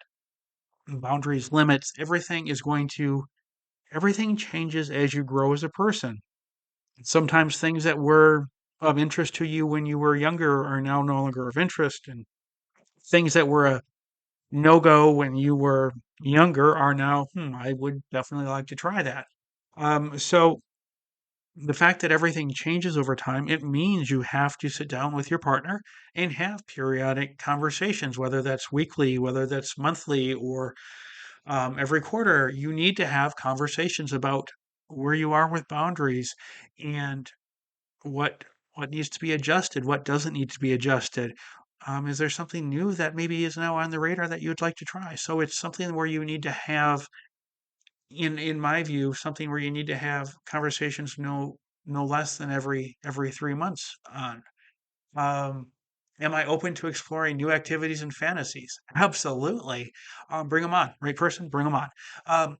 boundaries, limits, everything changes as you grow as a person. Sometimes things that were of interest to you when you were younger are now no longer of interest, and things that were a no go when you were younger are now, I would definitely like to try that. So the fact that everything changes over time, it means you have to sit down with your partner and have periodic conversations, whether that's weekly, whether that's monthly, or every quarter. You need to have conversations about where you are with boundaries and what what needs to be adjusted, what doesn't need to be adjusted. Is there something new that maybe is now on the radar that you'd like to try? So it's something where you need to have, in my view, something where you need to have conversations no less than every 3 months on. Um, am I open to exploring new activities and fantasies? Absolutely. Bring them on. Right person, bring them on. Um,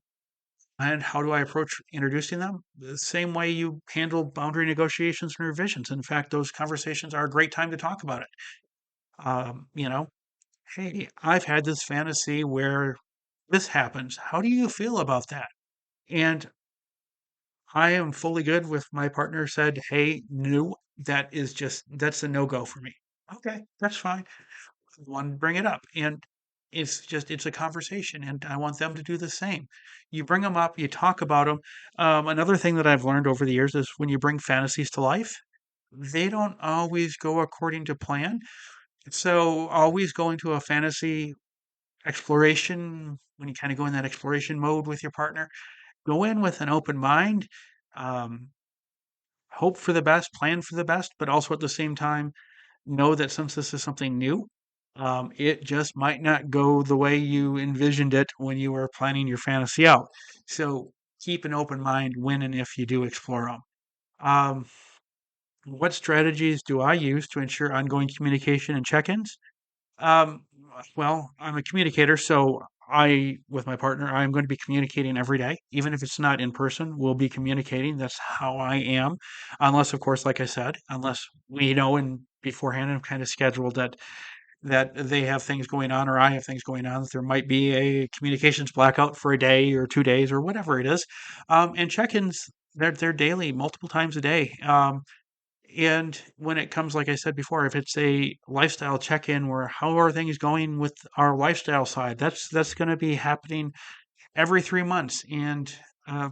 and how do I approach introducing them? The same way you handle boundary negotiations and revisions. In fact, those conversations are a great time to talk about it. You know, hey, I've had this fantasy where this happens. How do you feel about that? And I am fully good with my partner said, hey, no, that's a no go for me. Okay, that's fine. One, bring it up. And it's a conversation, and I want them to do the same. You bring them up, you talk about them. Another thing that I've learned over the years is when you bring fantasies to life, they don't always go according to plan. So always go into a fantasy exploration when you kind of go in that exploration mode with your partner. Go in with an open mind. Um, hope for the best, plan for the best, but also at the same time know that since this is something new, it just might not go the way you envisioned it when you were planning your fantasy out. So keep an open mind when and if you do explore them. Um, what strategies do I use to ensure ongoing communication and check-ins? Um, well, I'm a communicator, so with my partner, I'm going to be communicating every day, even if it's not in person. We'll be communicating. That's how I am, unless, of course, like I said, unless we know and beforehand and kind of scheduled that they have things going on or I have things going on. That there might be a communications blackout for a day or 2 days or whatever it is. And check-ins, they're daily, multiple times a day. And when it comes, like I said before, if it's a lifestyle check-in where how are things going with our lifestyle side, that's going to be happening every 3 months. And uh,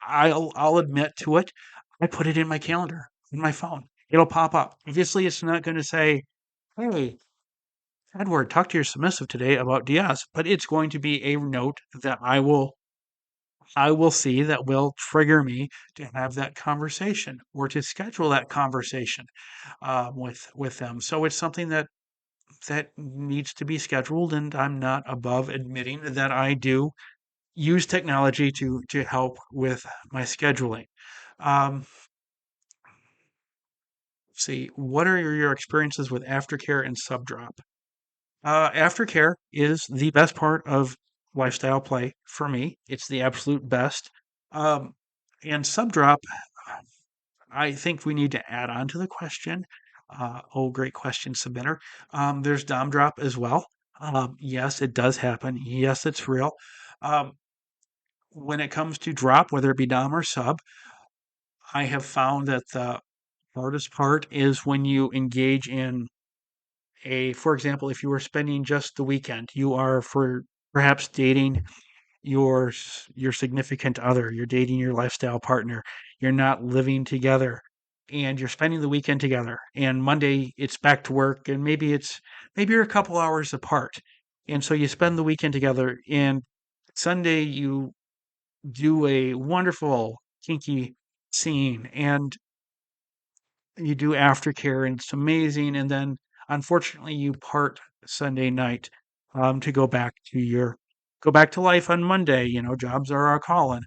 I'll admit to it. I put it in my calendar in my phone. It'll pop up. Obviously, it's not going to say, "Hey, Edward, talk to your submissive today about Diaz," but it's going to be a note that I will see that will trigger me to have that conversation or to schedule that conversation with them. So it's something that needs to be scheduled, and I'm not above admitting that I do use technology to help with my scheduling. Um, see, what are your experiences with aftercare and subdrop? Aftercare is the best part of lifestyle play for me. It's the absolute best. Um, and subdrop, I think we need to add on to the question. Oh, great question, submitter. There's dom drop as well. Yes, it does happen. Yes, it's real. Um, when it comes to drop, whether it be dom or sub, I have found that the hardest part is when you engage in for example, if you were spending just the weekend, you are for perhaps dating your significant other, you're dating your lifestyle partner, you're not living together, and you're spending the weekend together. And Monday it's back to work, and maybe you're a couple hours apart, and so you spend the weekend together. And Sunday you do a wonderful kinky scene, and you do aftercare, and it's amazing. And then unfortunately you part Sunday night to go back to life on Monday. Jobs are our calling.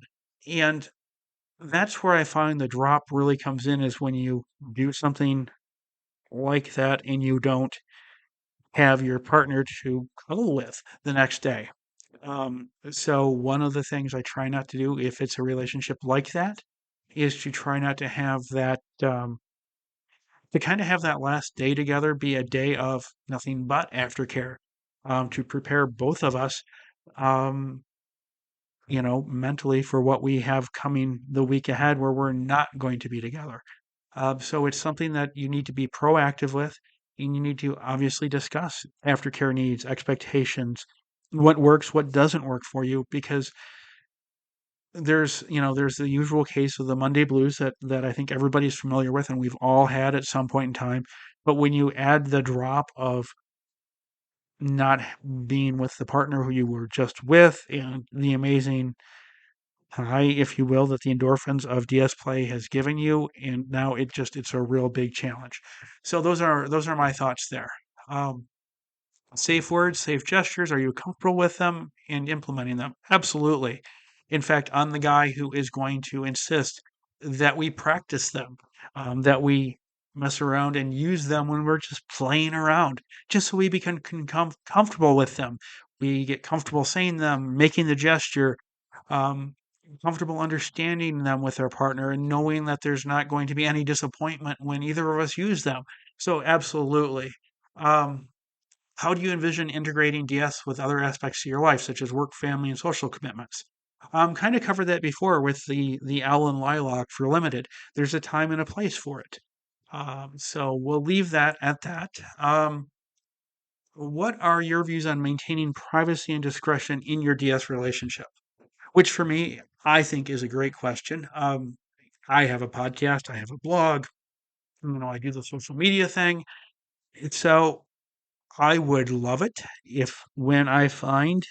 And that's where I find the drop really comes in is when you do something like that and you don't have your partner to cuddle with the next day. So one of the things I try not to do if it's a relationship like that is to try not to have that to kind of have that last day together be a day of nothing but aftercare, to prepare both of us, um, mentally for what we have coming the week ahead where we're not going to be together. So it's something that you need to be proactive with, and you need to obviously discuss aftercare needs, expectations, what works, what doesn't work for you, because there's the usual case of the Monday blues that I think everybody's familiar with, and we've all had at some point in time. But when you add the drop of not being with the partner who you were just with, and the amazing high, if you will, that the endorphins of DS play has given you, and now it's a real big challenge. So those are my thoughts there. Um, Safe words, safe gestures. Are you comfortable with them and implementing them? Absolutely. In fact, I'm the guy who is going to insist that we practice them, that we mess around and use them when we're just playing around, just so we become comfortable with them. We get comfortable saying them, making the gesture, um, comfortable understanding them with our partner, and knowing that there's not going to be any disappointment when either of us use them. So, absolutely. Um, how do you envision integrating DS with other aspects of your life, such as work, family, and social commitments? Kind of covered that before with the owl and lilac for limited. There's a time and a place for it. So we'll leave that at that. What are your views on maintaining privacy and discretion in your DS relationship? Which for me, I think is a great question. I have a podcast, I have a blog, I do the social media thing. So I would love it if when I find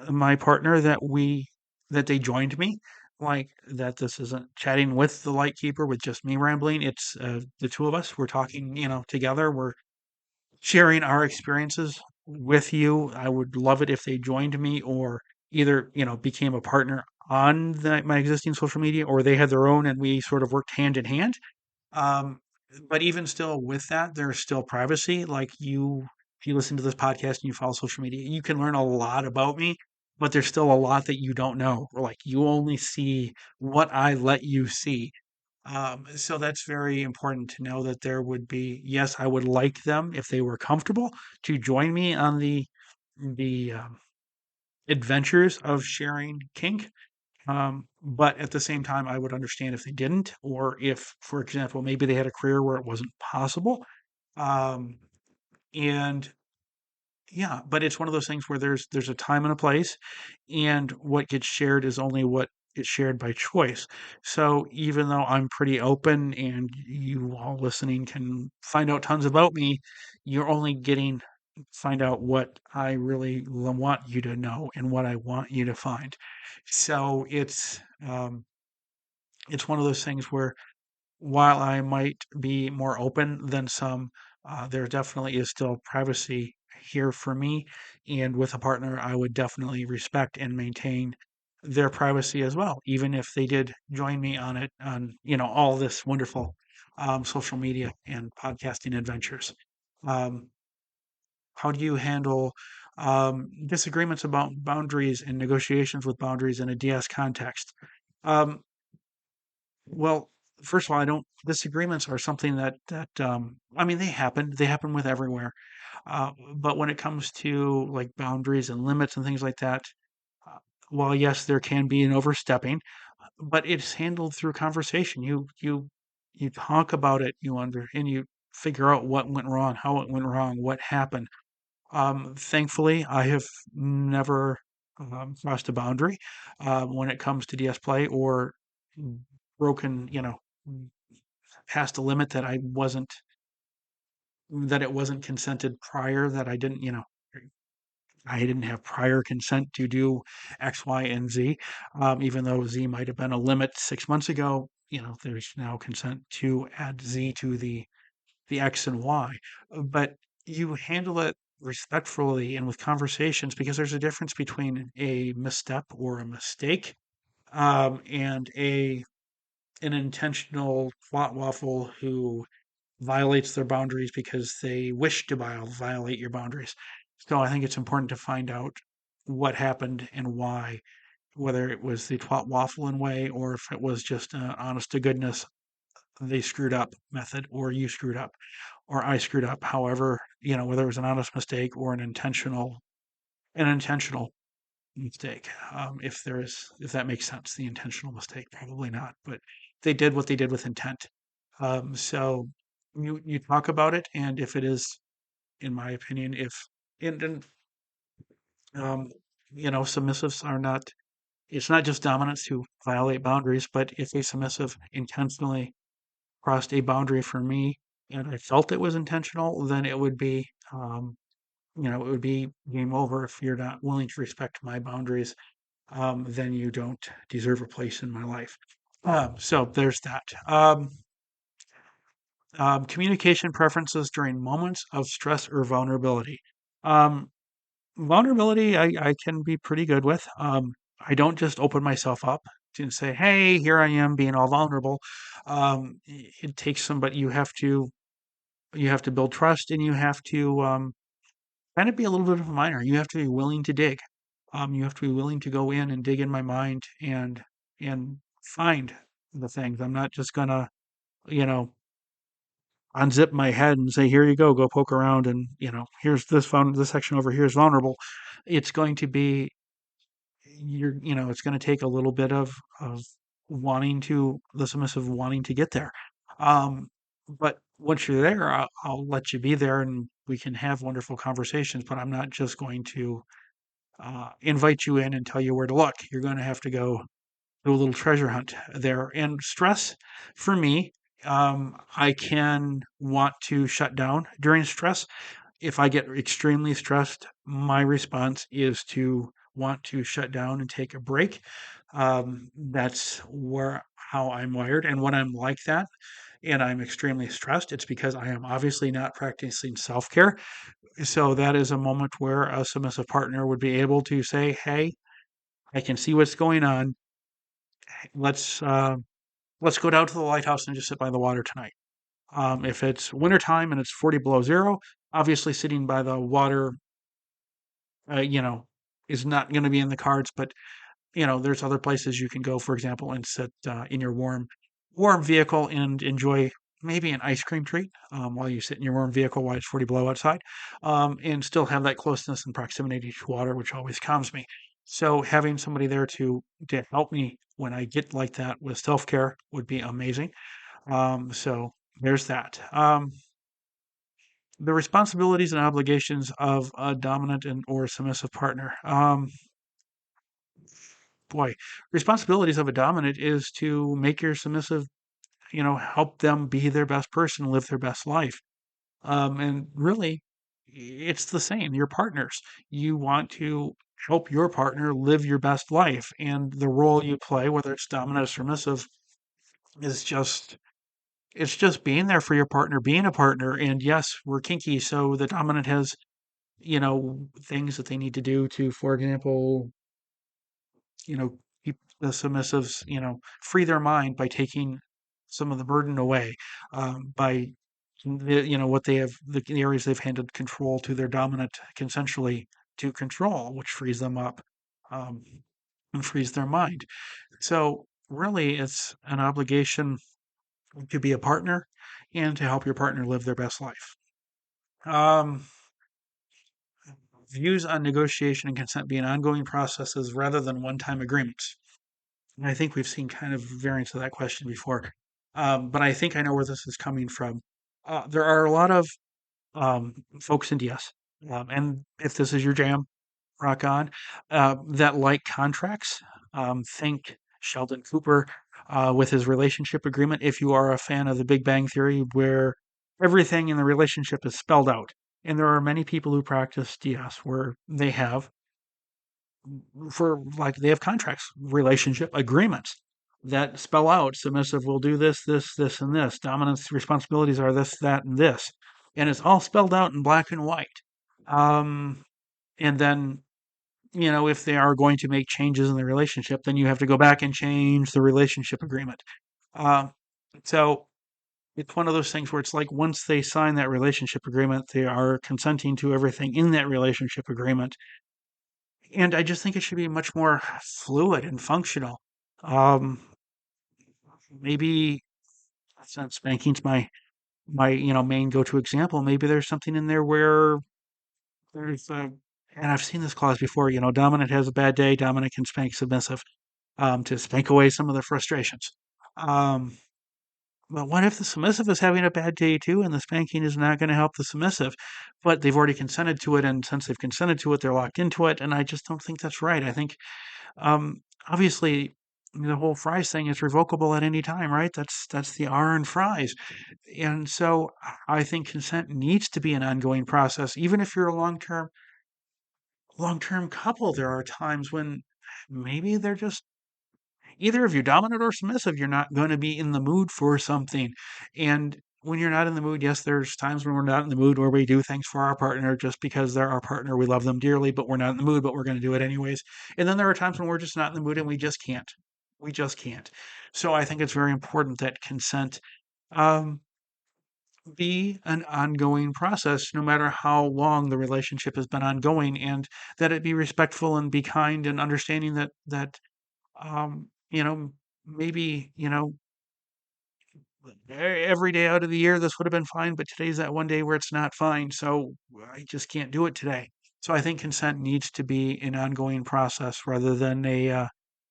my partner that they joined me, like that this isn't chatting with the Lightkeeper with just me rambling. It's the two of us. We're talking, together. We're sharing our experiences with you. I would love it if they joined me or either, became a partner on my existing social media or they had their own and we sort of worked hand in hand. Um, but even still with that, there's still privacy. Like if you listen to this podcast and you follow social media, you can learn a lot about me, but there's still a lot that you don't know. Or like you only see what I let you see. So that's very important to know that there would be, yes, I would like them if they were comfortable to join me on the adventures of sharing kink. But at the same time, I would understand if they didn't, or if, for example, maybe they had a career where it wasn't possible. Um, and yeah, but it's one of those things where there's a time and a place, and what gets shared is only what gets shared by choice. So even though I'm pretty open and you all listening can find out tons about me, you're only getting find out what I really want you to know and what I want you to find. So it's one of those things where while I might be more open than some, there definitely is still privacy here for me. And with a partner, I would definitely respect and maintain their privacy as well, even if they did join me on it, on, all this wonderful social media and podcasting adventures. Um, how do you handle disagreements about boundaries and negotiations with boundaries in a DS context? Um, well, first of all, I don't disagreements are something that I mean they happen. They happen with everywhere. But when it comes to like boundaries and limits and things like that, uh, while yes, there can be an overstepping, but it's handled through conversation. You talk about it, and you figure out what went wrong, how it went wrong, what happened. Thankfully, I have never crossed a boundary when it comes to DS play or broken, past a limit that it wasn't consented prior, that I didn't have prior consent to do X, Y, and Z. Even though Z might have been a limit 6 months ago, there's now consent to add Z to the X and Y. But you handle it respectfully and with conversations because there's a difference between a misstep or a mistake and an intentional plot waffle who violates their boundaries because they wish to violate your boundaries. So I think it's important to find out what happened and why, whether it was the twat waffling way or if it was just an honest to goodness they screwed up method, or you screwed up, or I screwed up. However, whether it was an honest mistake or an intentional mistake. If that makes sense, the intentional mistake, probably not, but they did what they did with intent. So you talk about it, and if it is, in my opinion, if and um, submissives are not. It's not just dominants who violate boundaries, but if a submissive intentionally crossed a boundary for me and I felt it was intentional, then it would be game over. If you're not willing to respect my boundaries, then you don't deserve a place in my life. So there's that. Communication preferences during moments of stress or vulnerability. Um, Vulnerability, I can be pretty good with. I don't just open myself up to say, "Hey, here I am being all vulnerable." It takes somebody. You have to build trust, and you have to kind of be a little bit of a miner. You have to be willing to dig. You have to be willing to go in and dig in my mind and find the things. I'm not just gonna, you know, unzip my head and say, "Here you go poke around," and here's this section over here is vulnerable. It's going to be it's going to take a little bit of the submissive wanting to get there. Um, but once you're there, I'll let you be there, and we can have wonderful conversations. But I'm not just going to invite you in and tell you where to look. You're going to have to go do a little treasure hunt there. And stress, for me, I can want to shut down during stress. If I get extremely stressed, my response is to want to shut down and take a break. That's where how I'm wired. And when I'm like that and I'm extremely stressed, it's because I am obviously not practicing self care. So that is a moment where a submissive partner would be able to say, "Hey, I can see what's going on. Let's uh, let's go down to the lighthouse and just sit by the water tonight." If it's wintertime and it's 40 below zero, obviously sitting by the water, uh, you know, is not going to be in the cards. But there's other places you can go, for example, and sit in your warm vehicle and enjoy maybe an ice cream treat while you sit in your warm vehicle while it's 40 below outside, and still have that closeness and proximity to water, which always calms me. So having somebody there to help me when I get like that with self care would be amazing. So there's that. The responsibilities and obligations of a dominant and or submissive partner. Boy, responsibilities of a dominant is to make your submissive, help them be their best person, live their best life. And really, it's the same. Your partners, you want to help your partner live your best life, and the role you play, whether it's dominant or submissive, is it's just being there for your partner, being a partner. And yes, we're kinky, so the dominant has things that they need to do to, for example, keep the submissives, free their mind by taking some of the burden away, by what they have, the areas they've handed control to their dominant consensually to control, which frees them up, um, and frees their mind. So really, it's an obligation to be a partner and to help your partner live their best life. Um, Views on negotiation and consent being ongoing processes rather than one-time agreements. And I think we've seen kind of variants of that question before, but I think I know where this is coming from. There are a lot of folks in DS, and if this is your jam, rock on, that like contracts. Think Sheldon Cooper with his relationship agreement. If you are a fan of the Big Bang Theory, where everything in the relationship is spelled out. And there are many people who practice DS where they have contracts, relationship agreements that spell out submissive will do this, this, this, and this. Dominant's responsibilities are this, that, and this. And it's all spelled out in black and white. Um, and then if they are going to make changes in the relationship, then you have to go back and change the relationship agreement. Uh, so it's one of those things where it's like once they sign that relationship agreement, they are consenting to everything in that relationship agreement. And I just think it should be much more fluid and functional. Um, Maybe since spanking's my main go-to example, maybe there's something in there where there's and I've seen this clause before. Dominant has a bad day, dominant can spank submissive to spank away some of the frustrations. Um, but what if the submissive is having a bad day too, and the spanking is not going to help the submissive, but they've already consented to it, and since they've consented to it, they're locked into it, and I just don't think that's right. I think um, obviously the whole fries thing is revocable at any time, right? That's the R in fries. And so I think consent needs to be an ongoing process. Even if you're a long-term couple, there are times when maybe they're just either of you dominant or submissive, you're not going to be in the mood for something. And when you're not in the mood, yes, there's times when we're not in the mood where we do things for our partner just because they're our partner. We love them dearly, but we're not in the mood, but we're going to do it anyways. And then there are times when we're just not in the mood and we just can't. We just can't. So I think it's very important that consent um, be an ongoing process, no matter how long the relationship has been ongoing, and that it be respectful and be kind and understanding that um, you know, maybe, every day out of the year this would have been fine, but today's that one day where it's not fine, so I just can't do it today. So I think consent needs to be an ongoing process rather than a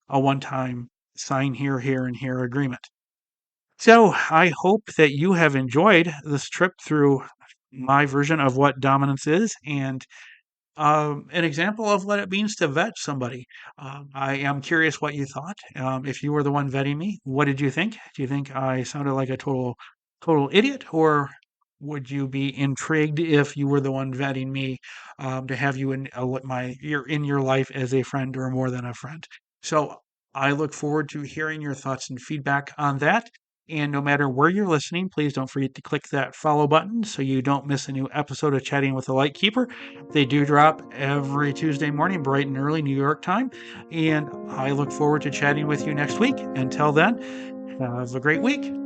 one-time sign here, here, and here agreement. So I hope that you have enjoyed this trip through my version of what dominance is and an example of what it means to vet somebody. I am curious what you thought. If you were the one vetting me, what did you think? Do you think I sounded like a total idiot, or would you be intrigued if you were the one vetting me to have you in you're in your life as a friend or more than a friend? So I look forward to hearing your thoughts and feedback on that. And no matter where you're listening, please don't forget to click that follow button so you don't miss a new episode of Chatting with the Lightkeeper. They do drop every Tuesday morning, bright and early New York time. And I look forward to chatting with you next week. Until then, have a great week.